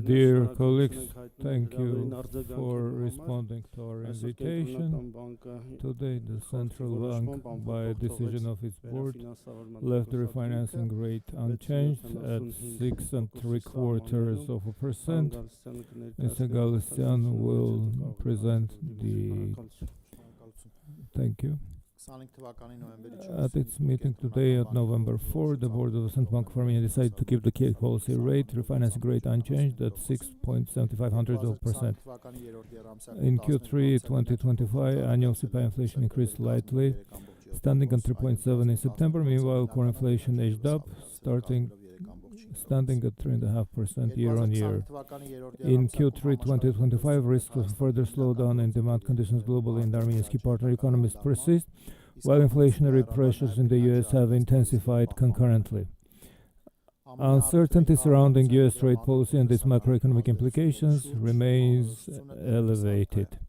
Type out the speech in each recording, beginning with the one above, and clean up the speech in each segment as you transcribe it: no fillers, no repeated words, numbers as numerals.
Dear colleagues, thank you for responding to our invitation. Today, the central bank, by a decision of its board, left the refinancing rate unchanged at 6.75%. Mr. Galstyan will present the. Thank you. At its meeting today at November 4, the board of the Central Bank of Armenia decided to keep the key policy rate, refinancing rate unchanged at 6.75%. In Q3 2025, annual CPI inflation increased slightly, standing at 3.7 in September. Meanwhile, core inflation edged up, standing at 3.5% year-on-year. In Q3 2025, risks of further slowdown in demand conditions globally and Armenia's key partner economies persist, while inflationary pressures in the US have intensified concurrently. Uncertainty surrounding US trade policy and its macroeconomic implications remains elevated.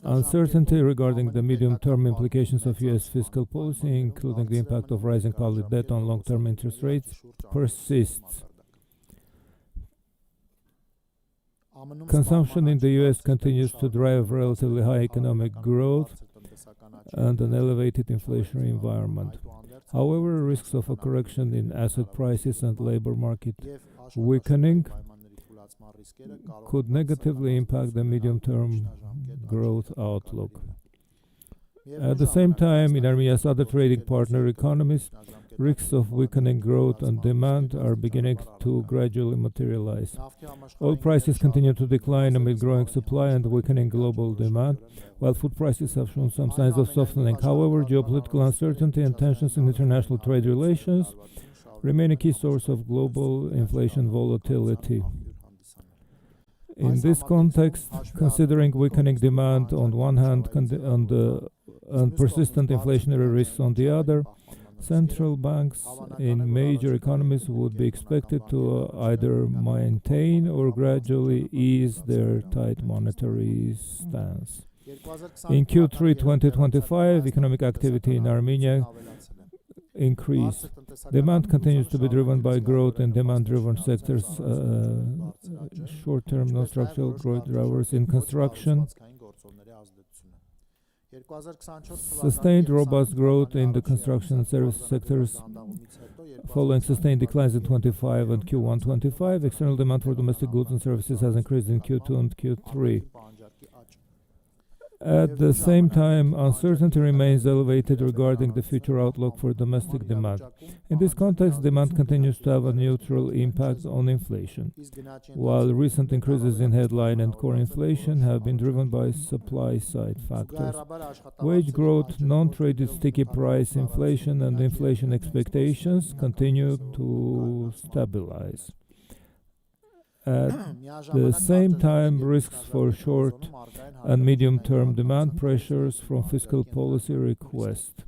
Uncertainty regarding the medium-term implications of US fiscal policy, including the impact of rising public debt on long-term interest rates, persists. Consumption in the US continues to drive relatively high economic growth and an elevated inflationary environment. However, risks of a correction in asset prices and labor market weakening could negatively impact the medium-term growth outlook. At the same time, in Armenia's other trading partner economies, risks of weakening growth and demand are beginning to gradually materialize. Oil prices continue to decline amid growing supply and weakening global demand, while food prices have shown some signs of softening. However, geopolitical uncertainty and tensions in international trade relations remain a key source of global inflation volatility. In this context, considering weakening demand on one hand and persistent inflationary risks on the other, central banks in major economies would be expected to either maintain or gradually ease their tight monetary stance. In Q3 2025, economic activity in Armenia increased. Demand continues to be driven by growth in demand-driven sectors, short-term non-structural growth drivers in construction, sustained robust growth in the construction and service sectors following sustained declines in 25 and Q1 25. External demand for domestic goods and services has increased in Q2 and Q3. At the same time, uncertainty remains elevated regarding the future outlook for domestic demand. In this context, demand continues to have a neutral impact on inflation, while recent increases in headline and core inflation have been driven by supply-side factors. Wage growth, non-traded sticky price inflation, and inflation expectations continue to stabilize. At the same time, risks for short and medium-term demand pressures from fiscal policy request.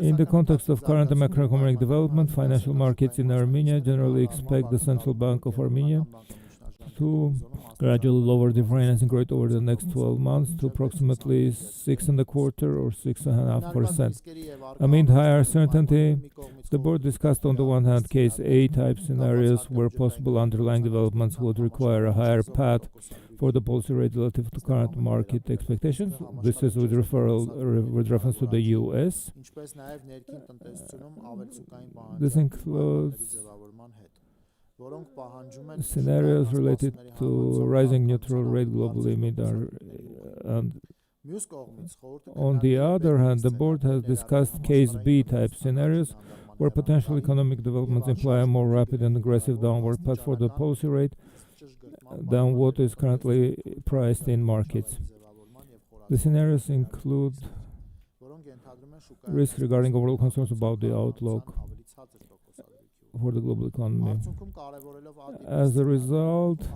In the context of current macroeconomic development, financial markets in Armenia generally expect the Central Bank of Armenia to gradually lower the financing rate over the next 12 months to approximately 6.25% or 6.5%. Amid higher uncertainty, the board discussed on the one hand case A-type scenarios where possible underlying developments would require a higher path for the policy rate relative to current market expectations. This is with reference to the US. This includes scenarios related to rising neutral rate globally and on the other hand, the board has discussed case B-type scenarios where potential economic developments imply a more rapid and aggressive downward path for the policy rate than what is currently priced in markets. The scenarios include risks regarding overall concerns about the outlook for the global economy. As a result,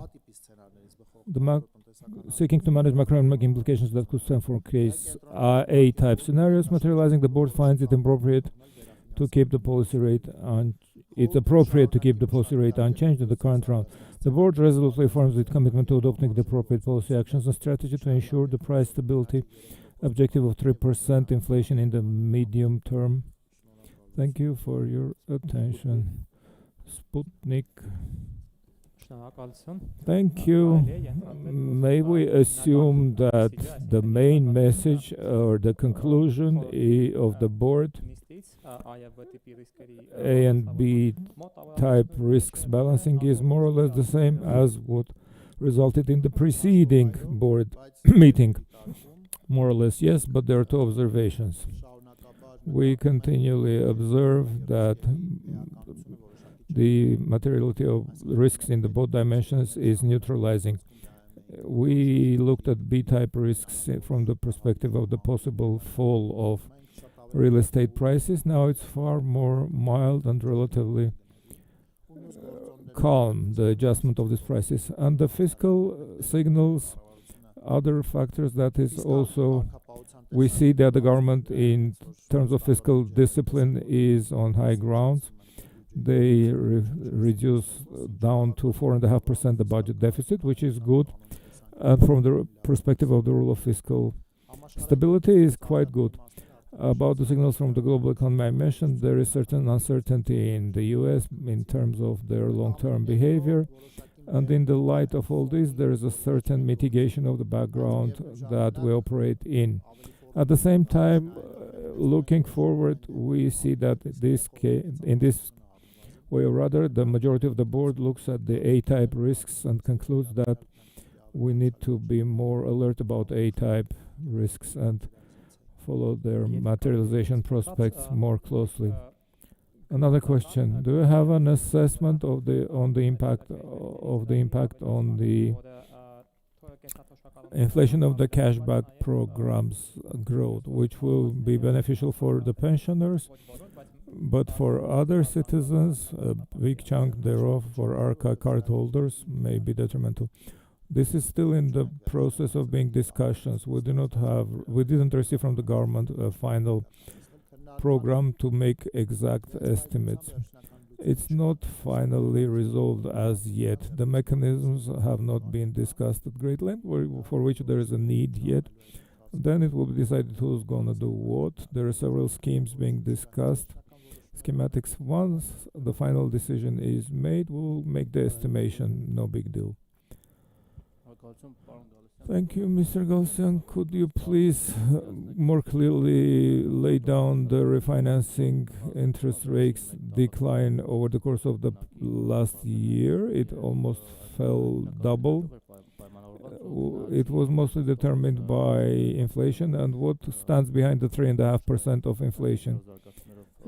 seeking to manage macroeconomic implications that could stem from case A-type scenarios materializing, the board finds it appropriate to keep the policy rate unchanged in the current round. The board resolutely affirms its commitment to adopting the appropriate policy actions and strategy to ensure the price stability objective of 3% inflation in the medium term. Thank you for your attention. Sputnik. Thank you. May we assume that the main message or the conclusion of the board, A and B type risks balancing, is more or less the same as what resulted in the preceding board meeting? More or less, yes, but there are two observations. We continually observe that the materiality of risks in the both dimensions is neutralizing. We looked at B-type risks from the perspective of the possible fall of real estate prices. Now it's far more mild and relatively calm, the adjustment of these prices. And the fiscal signals other factors, that is also, we see that the government in terms of fiscal discipline is on high grounds. They reduce down to 4.5% the budget deficit, which is good. And from the perspective of the rule of fiscal stability is quite good. About the signals from the global economy I mentioned, there is certain uncertainty in the US in terms of their long-term behavior. And in the light of all this, there is a certain mitigation of the background that we operate in. At the same time, looking forward, we see that in this way, or rather, the majority of the board looks at the A-type risks and concludes that we need to be more alert about A-type risks and follow their materialization prospects more closely. Another question: do you have an assessment of the impact on the inflation of the cashback programs growth, which will be beneficial for the pensioners, but for other citizens, a big chunk thereof for ARCA cardholders may be detrimental? This is still in the process of being discussions. We didn't receive from the government a final program to make exact estimates. It's not finally resolved as yet. The mechanisms have not been discussed at great length, for which there is a need yet. Then it will be decided who's gonna do what. There are several schemes being discussed, schematics. Once the final decision is made, we'll make the estimation, no big deal. Thank you, Mr. Galstyan. Could you please more clearly lay down the refinancing interest rates decline over the course of the last year? It almost fell double. It was mostly determined by inflation. And what stands behind the 3.5% of inflation?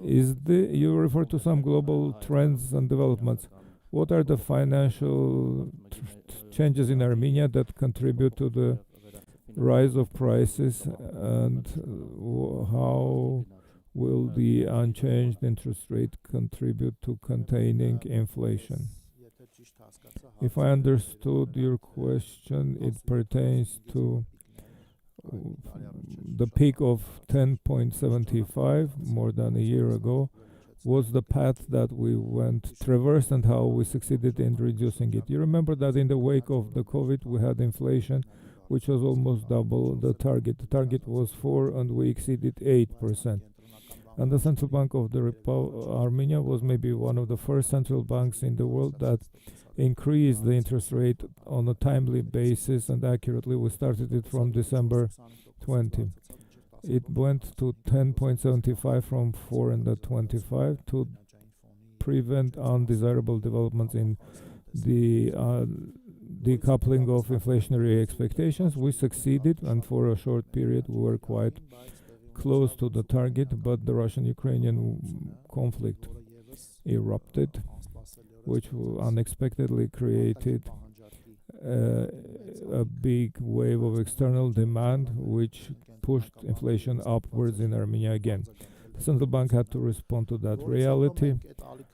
You refer to some global trends and developments. What are the financial changes in Armenia that contribute to the rise of prices, and how will the unchanged interest rate contribute to containing inflation? If I understood your question, it pertains to the peak of 10.75 more than a year ago. Was the path that we traversed and how we succeeded in reducing it. You remember that in the wake of the COVID, we had inflation, which was almost double the target. The target was 4%, and we exceeded 8%. And the Central Bank of Armenia was maybe one of the first central banks in the world that increased the interest rate on a timely basis and accurately. We started it from December 20. It went to 10.75 from 4.25 to prevent undesirable developments in the decoupling of inflationary expectations. We succeeded, and for a short period we were quite close to the target, but the Russian-Ukrainian conflict erupted, which unexpectedly created a big wave of external demand, which pushed inflation upwards in Armenia again. The central bank had to respond to that reality,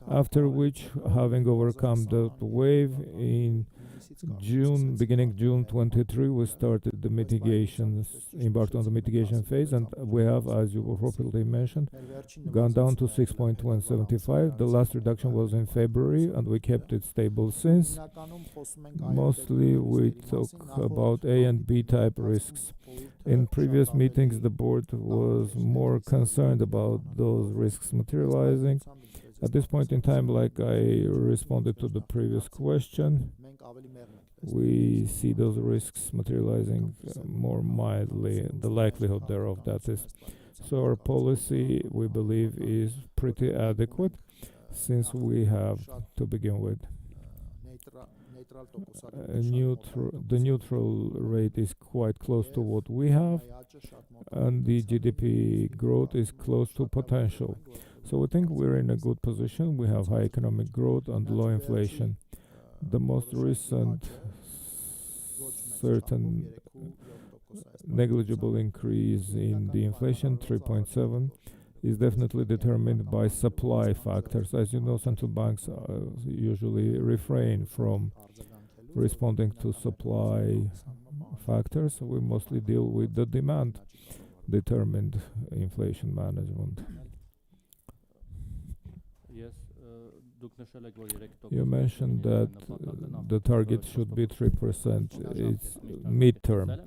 after which, having overcome the wave in beginning June 23, we started the embarked on the mitigation phase, and we have, as you appropriately mentioned, gone down to 6.175. The last reduction was in February, and we kept it stable since. Mostly we talk about A and B type risks. In previous meetings, the board was more concerned about those risks materializing. At this point in time, like I responded to the previous question, we see those risks materializing more mildly, the likelihood thereof, that is. So our policy, we believe, is pretty adequate, since we have, to begin with, the neutral rate is quite close to what we have, and the GDP growth is close to potential. So we think we're in a good position. We have high economic growth and low inflation. The most recent certain negligible increase in the inflation, 3.7, is definitely determined by supply factors. As you know, central banks usually refrain from responding to supply factors. We mostly deal with the demand determined inflation management. You mentioned that the target should be 3%. It's midterm.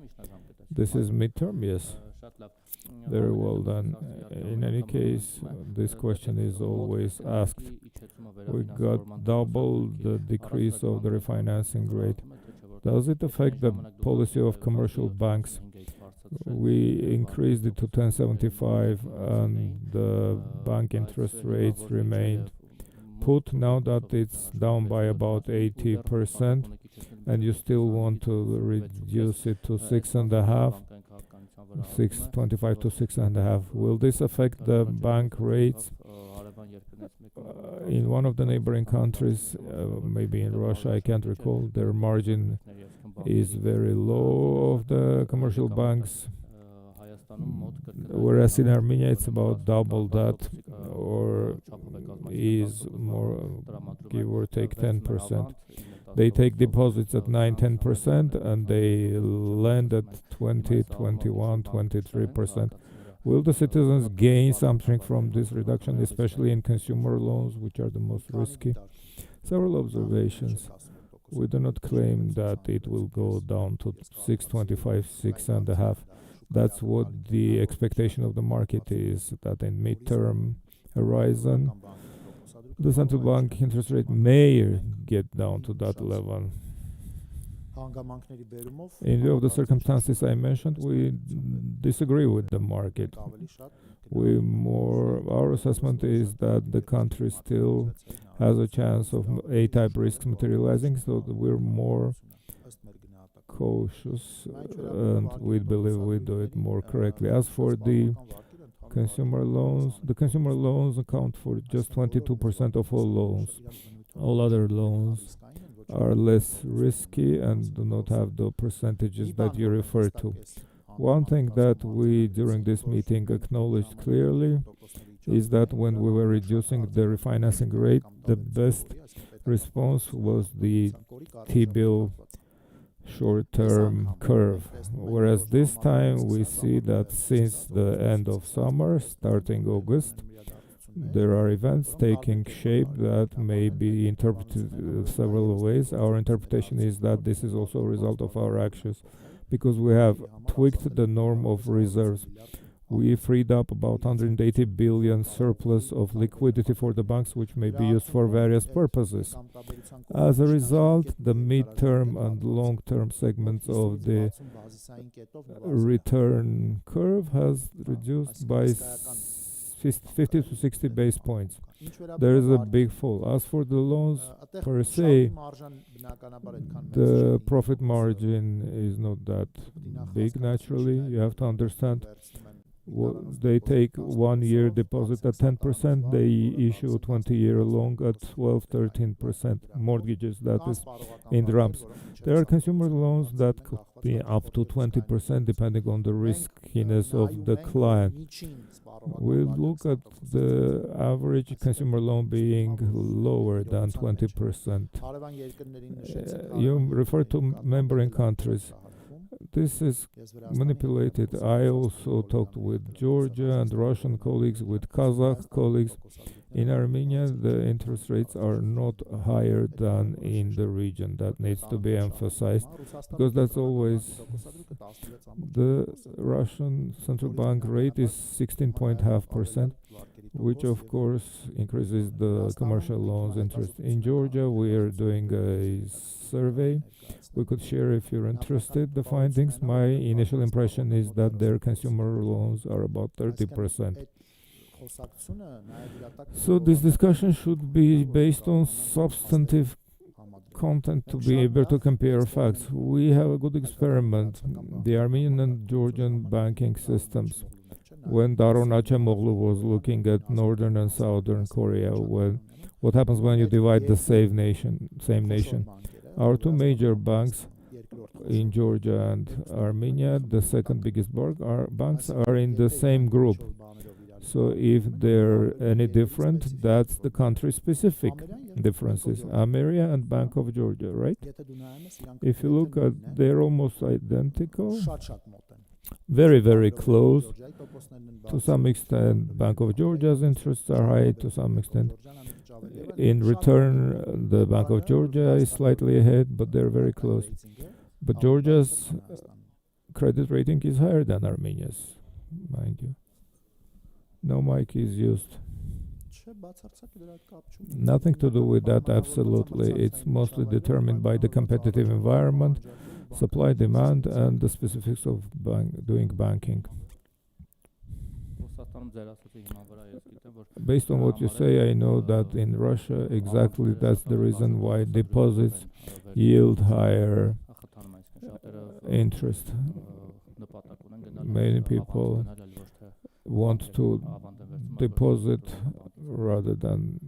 This is midterm, yes. Very well done. In any case, this question is always asked. We got double the decrease of the refinancing rate. Does it affect the policy of commercial banks? We increased it to 10.75 and the bank interest rates remained put. Now that it's down by about 80% and you still want to reduce it to 6.5, 6.25 to 6.5, will this affect the bank rates? In one of the neighboring countries, maybe in Russia, I can't recall, their margin is very low of the commercial banks, whereas in Armenia it's about double that, or is more, give or take 10%. They take deposits at 9-10% and they lend at 20, 21, 23%. Will the citizens gain something from this reduction, especially in consumer loans, which are the most risky? Several observations. We do not claim that it will go down to 6.25, 6.5. That's what the expectation of the market is, that in midterm horizon, the central bank interest rate may get down to that level. In view of the circumstances I mentioned, we disagree with the market. Our assessment is that the country still has a chance of A-type risks materializing, so that we're more cautious and we believe we do it more correctly. As for the consumer loans account for just 22% of all loans. All other loans are less risky and do not have the percentages that you refer to. One thing that we during this meeting acknowledged clearly is that when we were reducing the refinancing rate, the best response was the T-bill short-term curve. Whereas this time we see that since the end of summer, starting August, there are events taking shape that may be interpreted several ways. Our interpretation is that this is also a result of our actions, because we have tweaked the norm of reserves. We freed up about 180 billion surplus of liquidity for the banks, which may be used for various purposes. As a result, the mid-term and long-term segments of the return curve has reduced by 50 to 60 base points. There is a big fall. As for the loans per se, the profit margin is not that big naturally. You have to understand, they take 1 year deposit at 10%, they issue 20-year long at 12-13% mortgages, that is in drams. There are consumer loans that could be up to 20% depending on the riskiness of the client. We look at the average consumer loan being lower than 20%. You refer to neighboring countries. This is manipulated. I also talked with Georgia and Russian colleagues, with Kazakh colleagues. In Armenia, the interest rates are not higher than in the region. That needs to be emphasized because that's always the Russian central bank rate is 16.5%, which of course increases the commercial loans interest. In Georgia, we are doing a survey. We could share if you're interested the findings. My initial impression is that their consumer loans are about 30%. So this discussion should be based on substantive content to be able to compare facts. We have a good experiment, the Armenian and Georgian banking systems. When Daron Acemoglu was looking at Northern and Southern Korea, what happens when you divide the same nation. Our two major banks in Georgia and Armenia, the second biggest banks are in the same group. So if they're any different, that's the country-specific differences. Ameria and Bank of Georgia, right? If you look at, they're almost identical, very, very close. To some extent, Bank of Georgia's interests are high, to some extent. In return, the Bank of Georgia is slightly ahead, but they're very close. But Georgia's credit rating is higher than Armenia's, mind you. No mic is used. Nothing to do with that, absolutely. It's mostly determined by the competitive environment, supply, demand, and the specifics of doing banking. Based on what you say, I know that in Russia, exactly that's the reason why deposits yield higher interest. Many people want to deposit rather than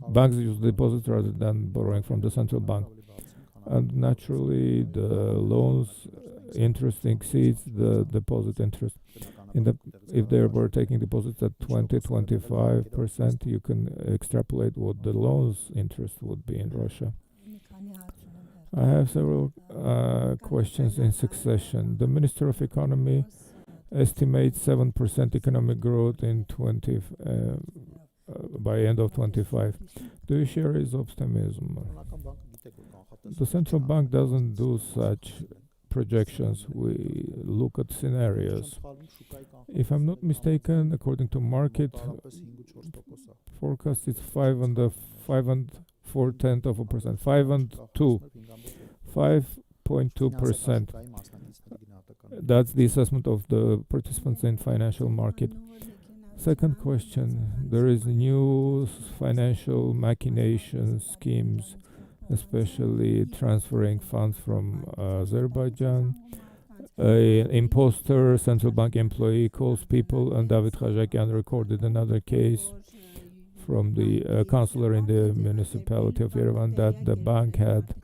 banks use deposits rather than borrowing from the central bank. And naturally, the loans interest exceeds the deposit interest. If they were taking deposits at 20-25%, you can extrapolate what the loans interest would be in Russia. I have several questions in succession. The Minister of Economy estimates 7% economic growth in by end of 25. Do you share his optimism? The central bank doesn't do such projections. We look at scenarios. If I'm not mistaken, according to market forecast, it's 5.2%. That's the assessment of the participants in financial market. Second question, there is new financial machination schemes, especially transferring funds from Azerbaijan. An imposter central bank employee calls people, and David Khajakyan recorded another case from the councillor in the municipality of Yerevan that the bank had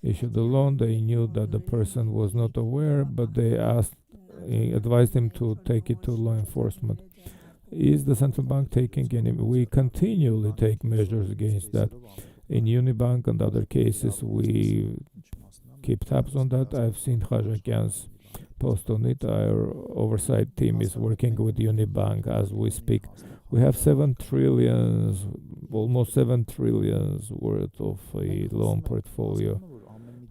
issued a loan. They knew that the person was not aware, but they advised him to take it to law enforcement. Is the central bank taking any? We continually take measures against that. In Unibank and other cases, we keep tabs on that. I've seen Khajakyan's post on it. Our oversight team is working with Unibank as we speak. We have almost 7 trillion worth of a loan portfolio.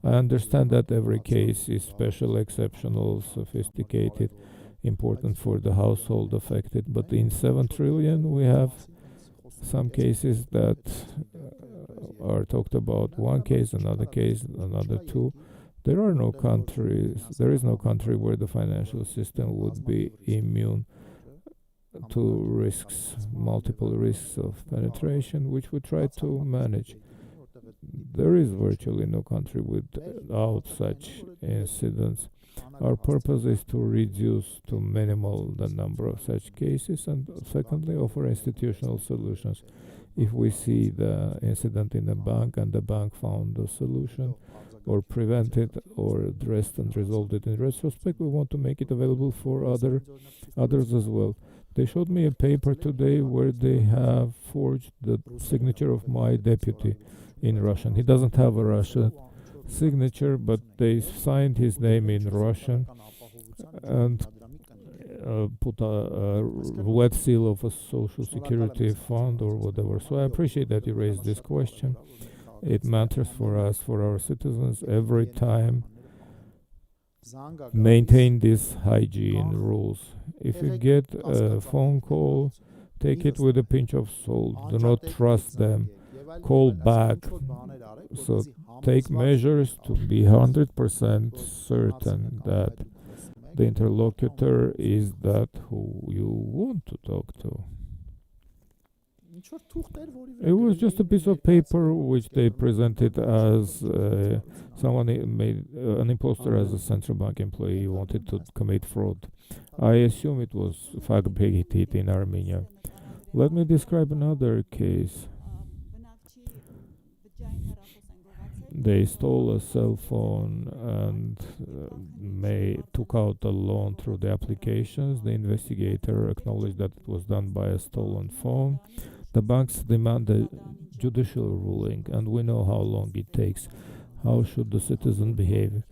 I understand that every case is special, exceptional, sophisticated, important for the household affected. But in 7 trillion, we have some cases that are talked about. One case, another two. There is no country where the financial system would be immune to risks, multiple risks of penetration, which we try to manage. There is virtually no country without such incidents. Our purpose is to reduce to minimal the number of such cases, and secondly, offer institutional solutions. If we see the incident in a bank and the bank found a solution or prevented or addressed and resolved it in retrospect, we want to make it available for others as well. They showed me a paper today where they have forged the signature of my deputy in Russian. He doesn't have a Russian signature, but they signed his name in Russian, and put a wet seal of a social security fund or whatever. So I appreciate that you raised this question. It matters for us, for our citizens, every time. Maintain these hygiene rules. If you get a phone call, take it with a pinch of salt. Do not trust them. Call back. So take measures to be 100% certain that the interlocutor is that who you want to talk to. It was just a piece of paper which they presented as someone made an imposter as a central bank employee who wanted to commit fraud. I assume it was fabricated in Armenia. Let me describe another case. They stole a cell phone and took out a loan through the applications. The investigator acknowledged that it was done by a stolen phone. The banks demand a judicial ruling, and we know how long it takes. How should the citizen behave?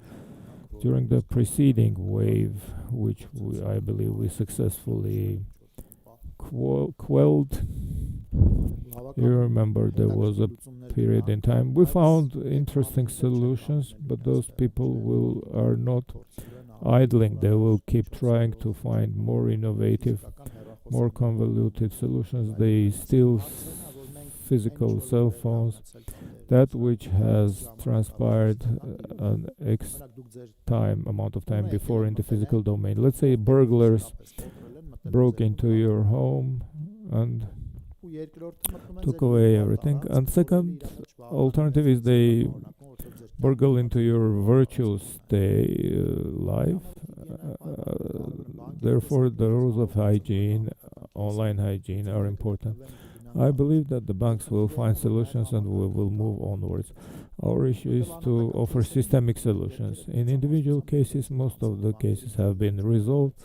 During the preceding wave, which I believe we successfully quelled, you remember there was a period in time we found interesting solutions, but those people are not idling. They will keep trying to find more innovative, more convoluted solutions. They steal physical cell phones, that which has transpired an amount of time before in the physical domain. Let's say burglars broke into your home and took away everything. And second alternative is they burgle into your virtual life. Therefore, the rules of hygiene, online hygiene, are important. I believe that the banks will find solutions and we will move onwards. Our issue is to offer systemic solutions. In individual cases, most of the cases have been resolved.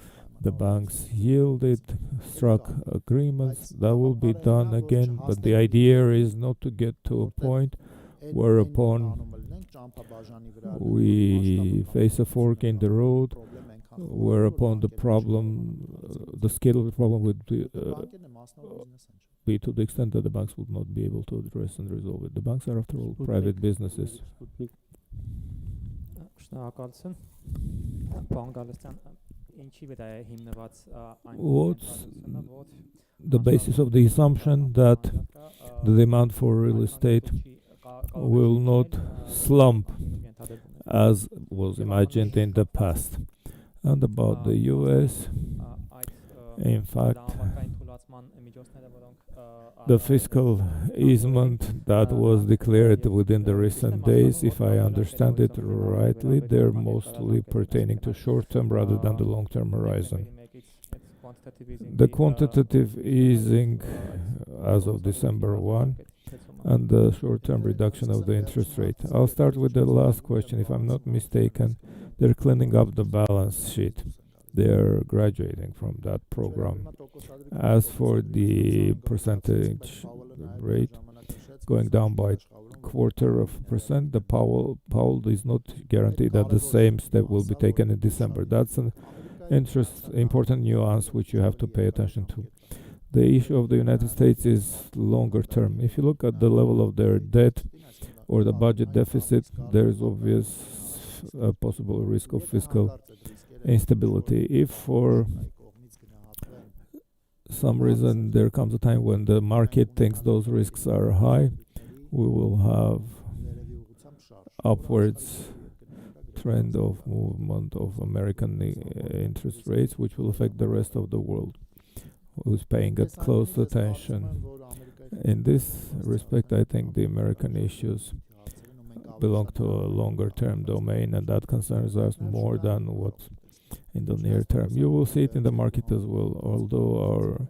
The banks yielded, struck agreements. That will be done again, but the idea is not to get to a point whereupon we face a fork in the road, whereupon the scale of the problem would be to the extent that the banks would not be able to address and resolve it. The banks are, after all, private businesses. What's the basis of the assumption that the demand for real estate will not slump as was imagined in the past? And about the US, in fact, the fiscal easement that was declared within the recent days, if I understand it rightly, they're mostly pertaining to short-term rather than the long-term horizon. The quantitative easing as of December 1 and the short-term reduction of the interest rate. I'll start with the last question. If I'm not mistaken, they're cleaning up the balance sheet. They're graduating from that program. As for the percentage rate going down by 0.25%, the Powell is not guaranteed that the same step will be taken in December. That's an important nuance which you have to pay attention to. The issue of the United States is longer term. If you look at the level of their debt or the budget deficit, there is obvious possible risk of fiscal instability. If for some reason there comes a time when the market thinks those risks are high, we will have upwards trend of movement of American interest rates, which will affect the rest of the world, who's paying it close attention. In this respect, I think the American issues belong to a longer term domain, and that concerns us more than what's in the near term. You will see it in the market as well, although our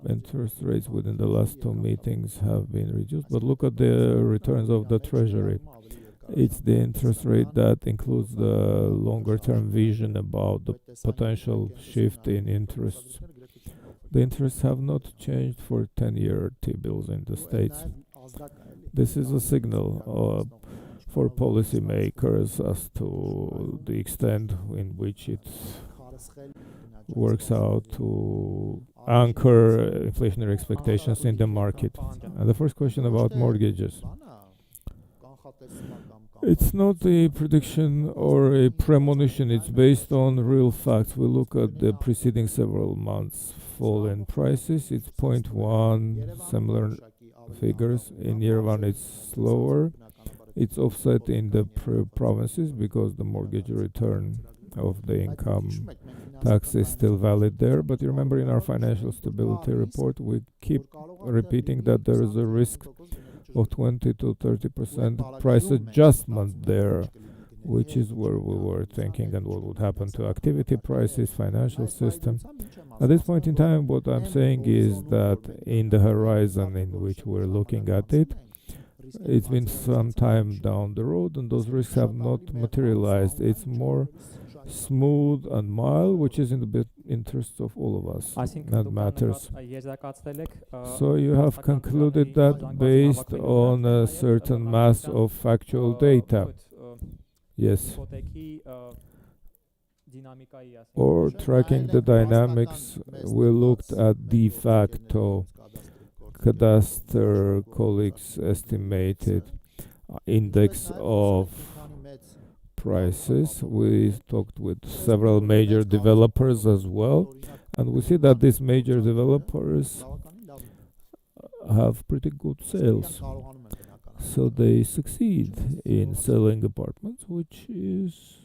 interest rates within the last two meetings have been reduced. But look at the returns of the Treasury. It's the interest rate that includes the longer term vision about the potential shift in interests. The interests have not changed for 10-year T-bills in the States. This is a signal for policymakers as to the extent in which it's works out to anchor inflationary expectations in the market. And the first question about mortgages. It's not a prediction or a premonition, it's based on real facts. We look at the preceding several months fall in prices, it's 0.1, similar figures. In year one, it's slower. It's offset in the provinces because the mortgage return of the income tax is still valid there. But you remember in our financial stability report, we keep repeating that there is a risk of 20 to 30% price adjustment there, which is where we were thinking and what would happen to activity prices, financial system. At this point in time, what I'm saying is that in the horizon in which we're looking at it, it's been some time down the road and those risks have not materialized. It's more smooth and mild, which is in the best interest of all of us. That matters. So you have concluded that based on a certain mass of factual data. Yes. Or tracking the dynamics, we looked at de facto cadastre colleagues estimated index of prices. We talked with several major developers as well, and we see that these major developers have pretty good sales. So they succeed in selling apartments, which is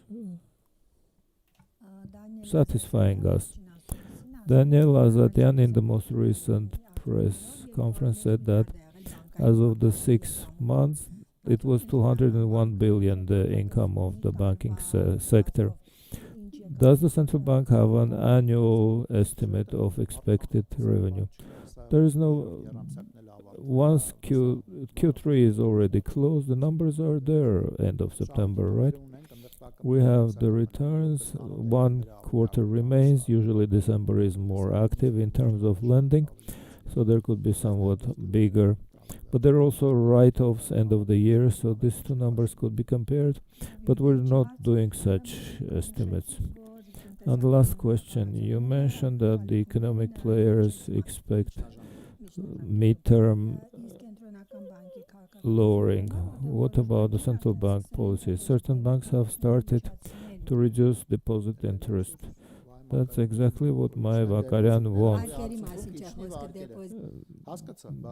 satisfying us. Daniel Azatian in the most recent press conference said that as of the 6 months, it was 201 billion, the income of the banking sector. Does the central bank have an annual estimate of expected revenue? There is no. Once Q3 is already closed, the numbers are there end of September, right? We have the returns. 1 quarter remains. Usually December is more active in terms of lending, so there could be somewhat bigger. But there are also write-offs end of the year, so these two numbers could be compared. But we're not doing such estimates. And the last question, you mentioned that the economic players expect midterm lowering. What about the central bank policy? Certain banks have started to reduce deposit interest. That's exactly what my Vakarian wants.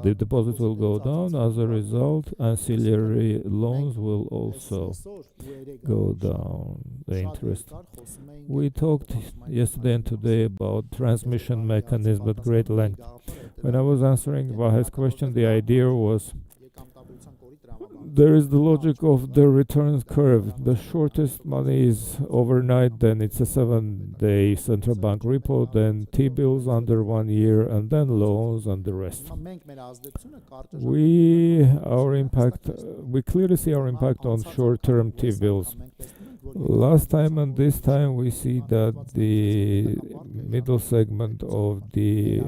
The deposits will go down. As a result, ancillary loans will also go down, the interest. We talked yesterday and today about transmission mechanism at great length. When I was answering Vahe's question, the idea was there is the logic of the return curve. The shortest money is overnight, then it's a 7-day central bank repo, then T-bills under 1 year, and then loans and the rest. We clearly see our impact on short-term T-bills. Last time and this time we see that the middle segment of the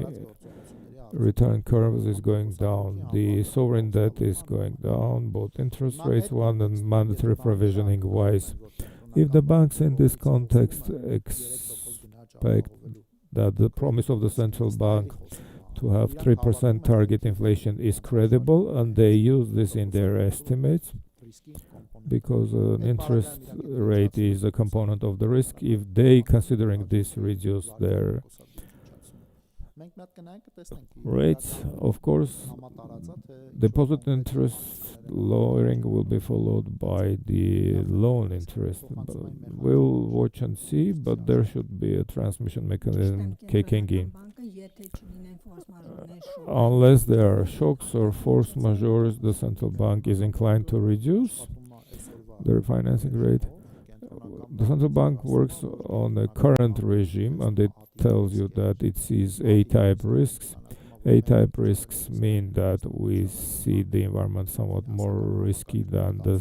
return curves is going down. The sovereign debt is going down, both interest rates one and mandatory provisioning wise. If the banks in this context expect that the promise of the central bank to have 3% target inflation is credible and they use this in their estimates, because an interest rate is a component of the risk, if they, considering this, reduce their rates, of course, deposit interest lowering will be followed by the loan interest. We'll watch and see, but there should be a transmission mechanism kicking in. Unless there are shocks or force majeure, the central bank is inclined to reduce the refinancing rate. The central bank works on a current regime and it tells you that it sees A-type risks. A-type risks mean that we see the environment somewhat more risky than the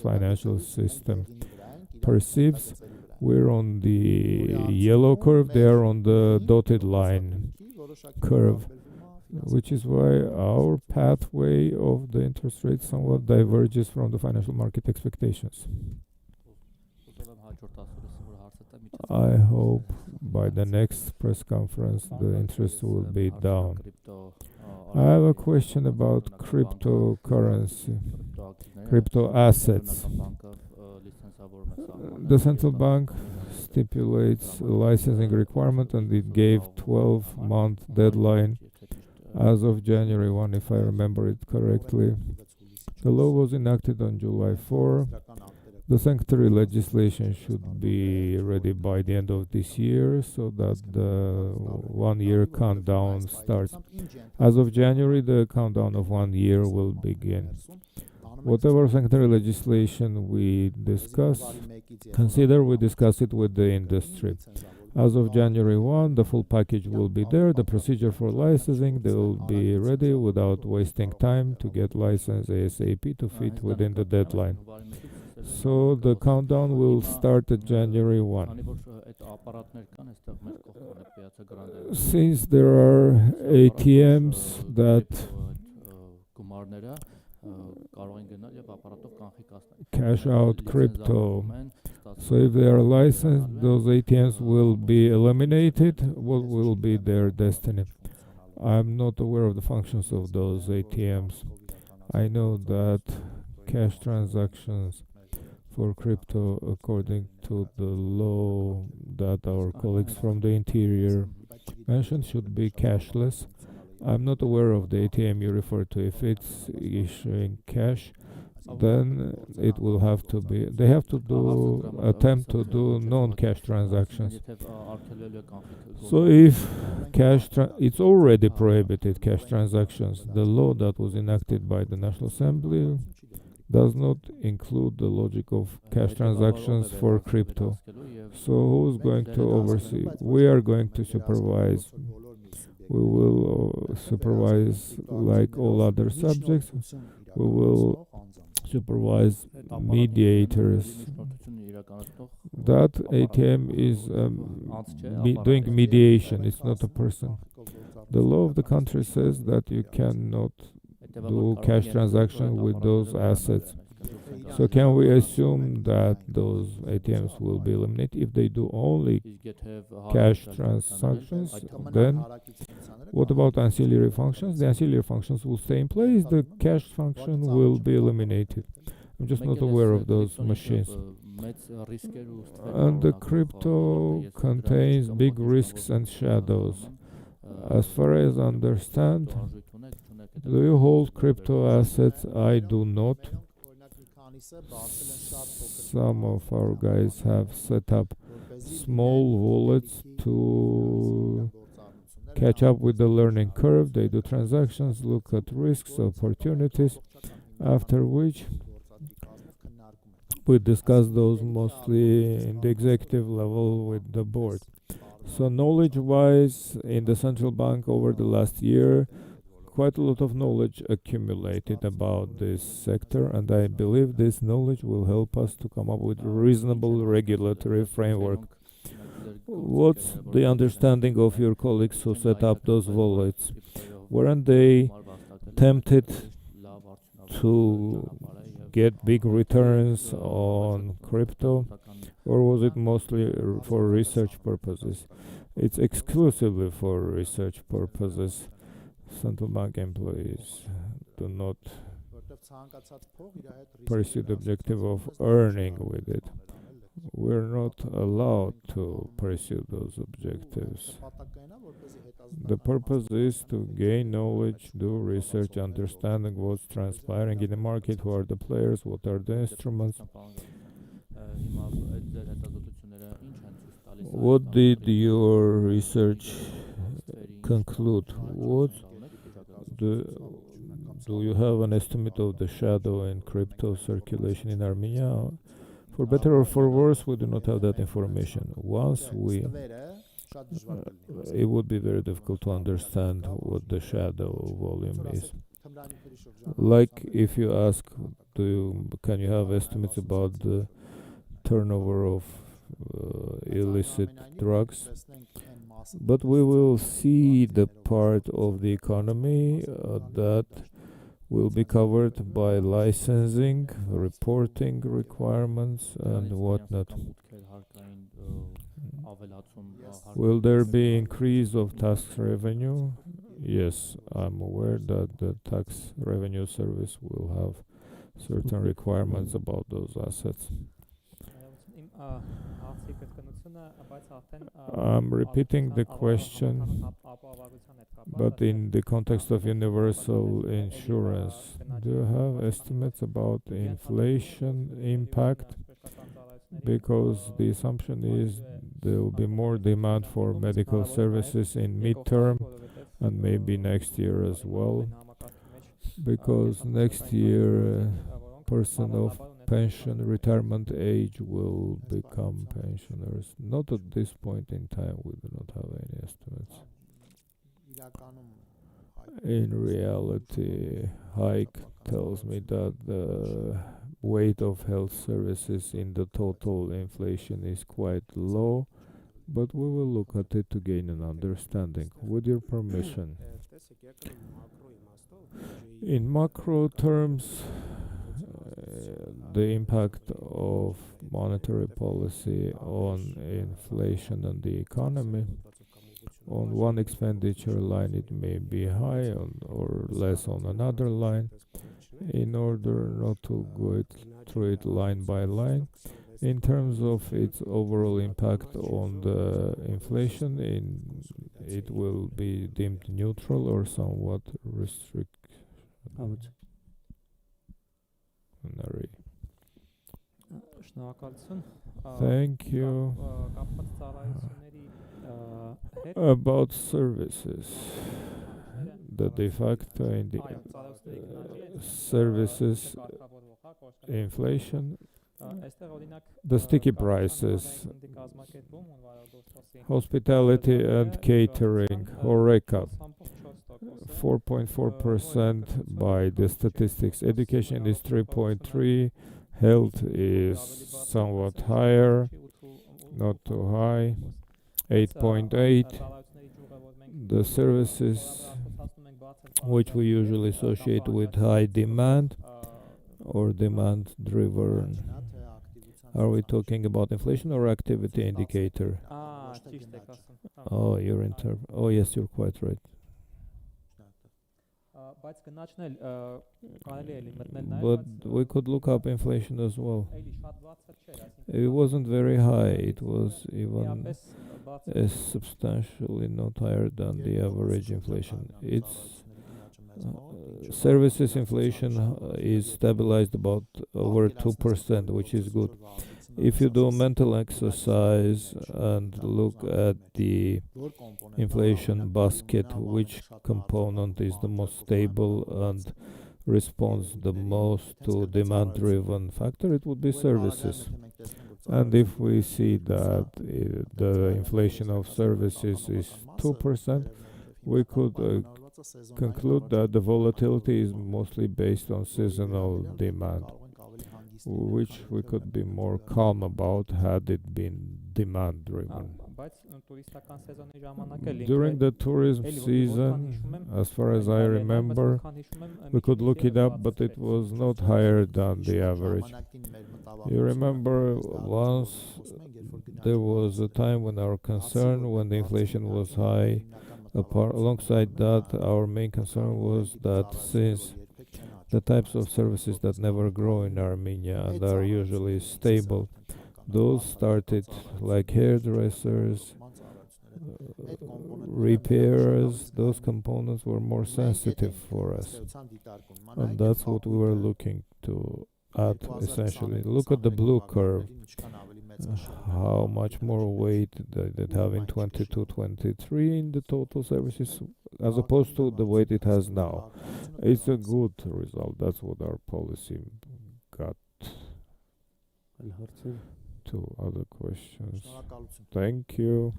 financial system perceives. We're on the yellow curve, they are on the dotted line curve, which is why our pathway of the interest rate somewhat diverges from the financial market expectations. I hope by the next press conference the interest will be down. I have a question about cryptocurrency, crypto assets. The central bank stipulates a licensing requirement and it gave 12-month deadline as of January 1, if I remember it correctly. The law was enacted on July 4. The sanctuary legislation should be ready by the end of this year so that the 1 year countdown starts. As of January, the countdown of 1 year will begin. Whatever sanctuary legislation we discuss, we discuss it with the industry. As of January 1, the full package will be there. The procedure for licensing, they will be ready without wasting time to get licensed ASAP to fit within the deadline. So the countdown will start at January 1. Since there are ATMs that cash out crypto, so if they are licensed, those ATMs will be eliminated. What will be their destiny? I'm not aware of the functions of those ATMs. I know that cash transactions for crypto, according to the law that our colleagues from the interior mentioned, should be cashless. I'm not aware of the ATM you refer to. If it's issuing cash, then it will have to be, they have to attempt to do non-cash transactions. So if it's already prohibited cash transactions. The law that was enacted by the National Assembly does not include the logic of cash transactions for crypto. So who's going to oversee? We are going to supervise. We will supervise like all other subjects. We will supervise mediators. That ATM is doing mediation. It's not a person. The law of the country says that you cannot do cash transaction with those assets. So can we assume that those ATMs will be eliminated if they do only cash transactions? Then what about ancillary functions? The ancillary functions will stay in place. The cash function will be eliminated. I'm just not aware of those machines. And the crypto contains big risks and shadows. As far as I understand, do you hold crypto assets? I do not. Some of our guys have set up small wallets to catch up with the learning curve. They do transactions, look at risks, opportunities, after which we discuss those mostly in the executive level with the board. So knowledge-wise, in the central bank over the last year, quite a lot of knowledge accumulated about this sector, and I believe this knowledge will help us to come up with a reasonable regulatory framework. What's the understanding of your colleagues who set up those wallets? Weren't they tempted to get big returns on crypto, or was it mostly for research purposes? It's exclusively for research purposes. Central bank employees do not pursue the objective of earning with it. We're not allowed to pursue those objectives. The purpose is to gain knowledge, do research, understanding what's transpiring in the market, who are the players, what are the instruments. What did your research conclude? Do you have an estimate of the shadow in crypto circulation in Armenia? For better or for worse, we do not have that information. It would be very difficult to understand what the shadow volume is. Like if you ask, can you have estimates about the turnover of illicit drugs? But we will see the part of the economy that will be covered by licensing, reporting requirements, and whatnot. Will there be increase of tax revenue? Yes, I'm aware that the tax revenue service will have certain requirements about those assets. I'm repeating the question, but in the context of universal insurance. Do you have estimates about inflation impact? Because the assumption is there will be more demand for medical services in midterm and maybe next year as well, because next year person of pension retirement age will become pensioners. Not at this point in time, we do not have any estimates. In reality, hike tells me that the weight of health services in the total inflation is quite low, but we will look at it to gain an understanding. With your permission, in macro terms, the impact of monetary policy on inflation and the economy. On one expenditure line, it may be high or less on another line. In order not to go through it line by line, in terms of its overall impact on the inflation, it will be deemed neutral or somewhat restrictionary. Thank you. About services, the de facto in the services inflation, the sticky prices, hospitality and catering, HoReCa, 4.4% by the statistics. Education is 3.3, health is somewhat higher, not too high, 8.8. The services which we usually associate with high demand or demand driven. Are we talking about inflation or activity indicator? Oh, oh yes, you're quite right. But we could look up inflation as well. It wasn't very high. It was even substantially not higher than the average inflation. It's services inflation is stabilized about over 2%, which is good. If you do a mental exercise and look at the inflation basket, which component is the most stable and responds the most to demand-driven factor, it would be services. And if we see that the inflation of services is 2%, we could conclude that the volatility is mostly based on seasonal demand, which we could be more calm about had it been demand driven. During the tourism season, as far as I remember, we could look it up, but it was not higher than the average. You remember once there was a time when our concern, when the inflation was high, alongside that, our main concern was that since the types of services that never grow in Armenia and are usually stable, those started like hairdressers, repairs, those components were more sensitive for us. And that's what we were looking to at essentially. Look at the blue curve. How much more weight did it have in 22-23 in the total services as opposed to the weight it has now? It's a good result. That's what our policy got. Two other questions. Thank you.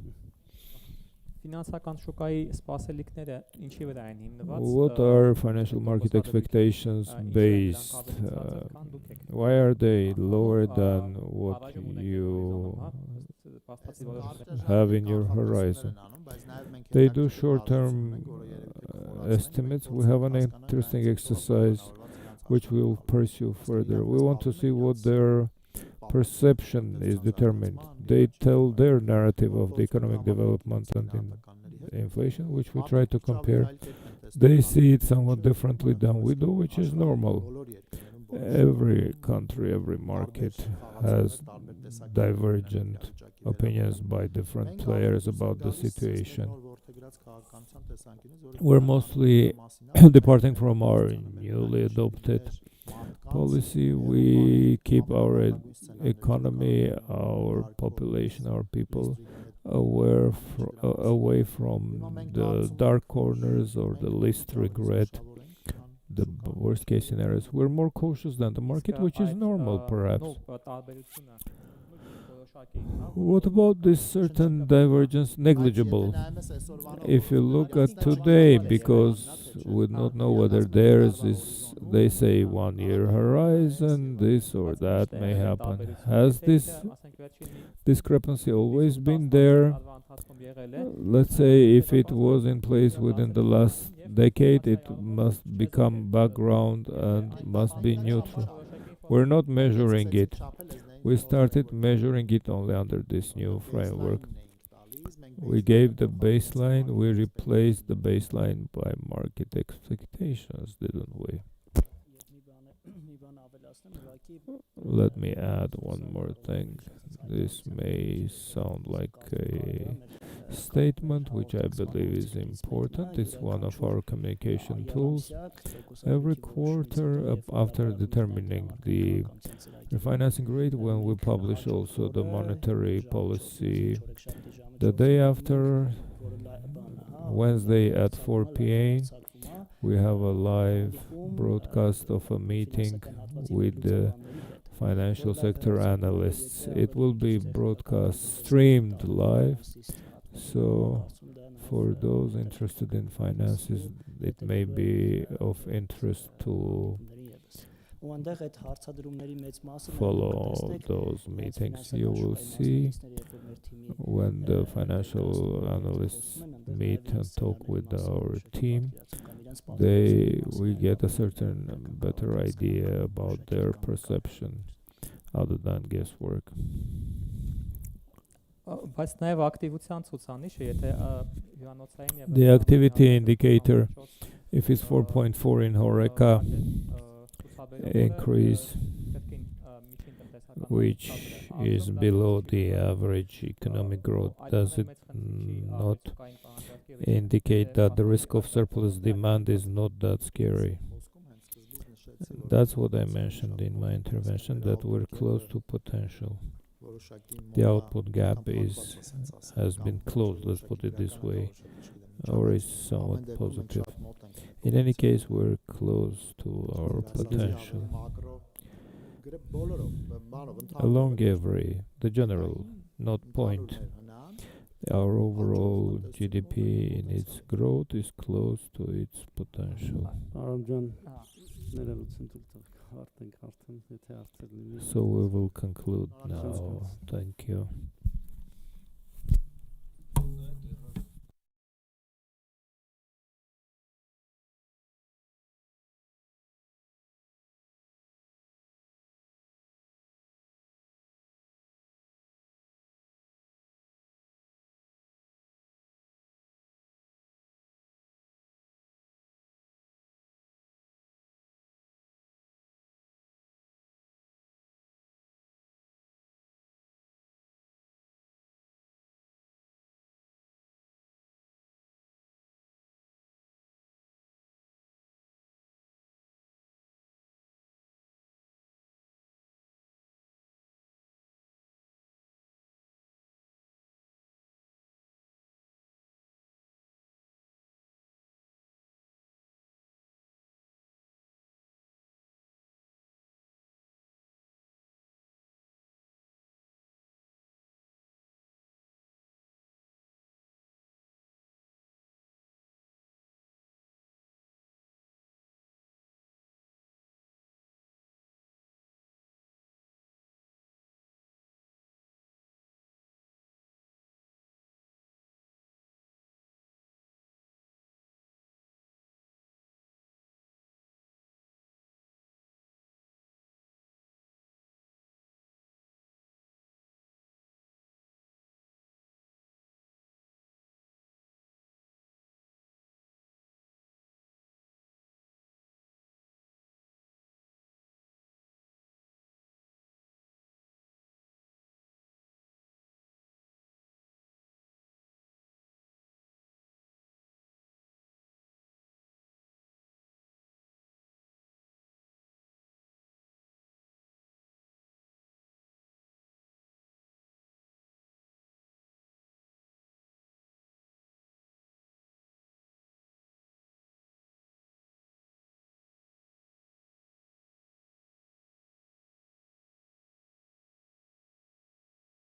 What are financial market expectations based? Why are they lower than what you have in your horizon? They do short-term estimates. We have an interesting exercise which we will pursue further. We want to see what their perception is determined. They tell their narrative of the economic development and inflation, which we try to compare. They see it somewhat differently than we do, which is normal. Every country, every market has divergent opinions by different players about the situation. We're mostly departing from our newly adopted policy. We keep our economy, our population, our people away from the dark corners or the least regret, the worst case scenarios. We're more cautious than the market, which is normal perhaps. What about this certain divergence negligible? If you look at today, because we don't know whether theirs is, they say 1 year horizon, this or that may happen. Has this discrepancy always been there? Let's say if it was in place within the last decade, it must become background and must be neutral. We're not measuring it. We started measuring it only under this new framework. We gave the baseline, we replaced the baseline by market expectations, didn't we? Let me add one more thing. This may sound like a statement which I believe is important. It's one of our communication tools. Every quarter, after determining the refinancing rate, when we publish also the monetary policy, the day after, Wednesday at 4 p.m., we have a live broadcast of a meeting with the financial sector analysts. It will be broadcast streamed live, so for those interested in finances, it may be of interest to follow those meetings. You will see when the financial analysts meet and talk with our team, we get a certain better idea about their perception other than guesswork. The activity indicator, if it's 4.4 in Horeca, increase, which is below the average economic growth, does it not indicate that the risk of surplus demand is not that scary? That's what I mentioned in my intervention, that we're close to potential. The output gap has been closed, let's put it this way, or is somewhat positive. In any case, we're close to our potential. Along the general, not point, our overall GDP in its growth is close to its potential. So we will conclude now. Thank you.